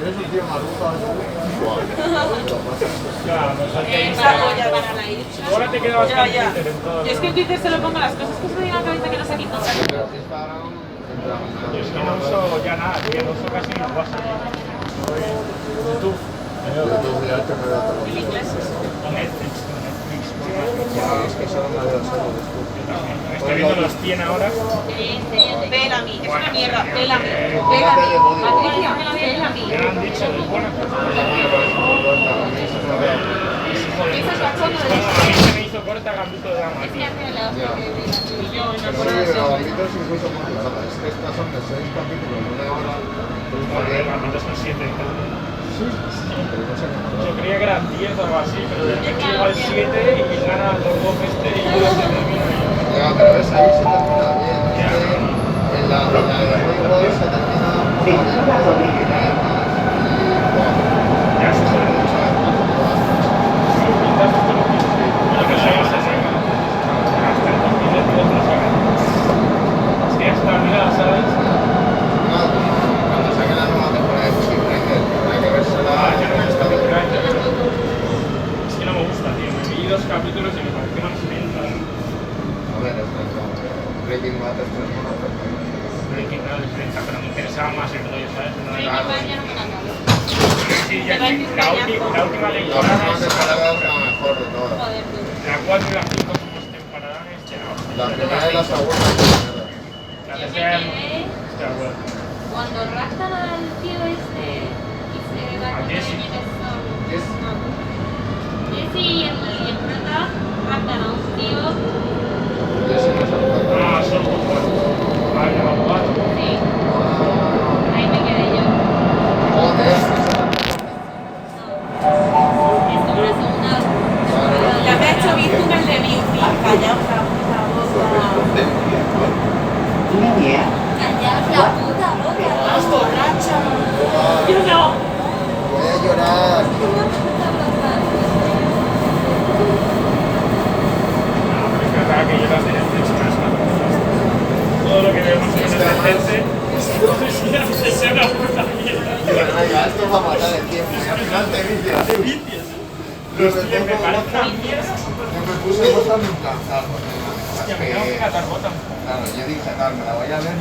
Eres un tío maruja. Claro, Esa polla para la isla. ahora te queda bastante Ya. Twitter en todo. Yo es que en Twitter solo pongo las cosas que se me digan a la cabeza que no sé quién. Pero Instagram, Yo es que no uso ya nada, tío, no uso casi ni WhatsApp. YouTube. YouTube ya te me da todo. En inglés. O Netflix. Ya, es que son una de las series. Estoy viendo los 100 ahora. Bellamy, es una mierda. Bellamy. Bellamy. Patricia, Bellamy. Me lo han dicho, es buena. Piensas cachondo de A mí se me hizo corta Gambito de Dama. Sí, pero Gambito es incluso más larga. Es que estas son de 6 capítulos, de 1 hora. Joder, Gambito son 7. Pero no sé qué. Yo creía que eran 10 o algo así, pero de repente llega al 7 y gana el top este y luego se termina. Ya, pero ves, ahí se termina bien. Es que en la de Hollywood se termina Ya se suele mucho. Lo que sea, se saca. Hasta el 2022 no saca. Es que hasta mira, ¿sabes? cuando saque la nueva temporada de Pussy Breaker, hay que vérsela. Yo no me gusta Breaker. Es que no me gusta, tío. Me vi 2 capítulos y me pareció más lenta. A ver, es lenta. Breaking Bad es 3 monos. Breaking Bad es lenta, pero me interesaba más el rollo, ¿sabes? No Breaking era- Bad ya no me encanta. Sí, ya la última La temporada última es temporada es la mejor de todas. Joder, tú. la 4 y la 5 son más temporadas de La primera y la segunda es la mierda. La Yo me tercera quedé está buena. cuando raptan al tío este y se da A cuenta de Jesse. quiénes son. Es Jesse y el prota raptan a un tío. Jesse no se acuerda. Ah, son muy buenos. Vale, la 4. Sí, ahí me quedé yo. Joder, Es como la segunda. Ya me ha hecho Bizum el de Beauty. Callaos la puta boca. Callaos la puta boca. ¡Estás borracha! Yo no. voy a llorar. No, pero es verdad que yo las de Netflix me las mato. Todo lo que vemos en Netflix es una puta mierda. Venga, esto va a matar el tiempo. Y al final te vicias. Te vicias. Los de Me tiempo parece una votan. mierda. Yo me puse cosas en plan, claro, Hostia, me tengo que catar botas. claro, yo dije, tal, me la voy a ver.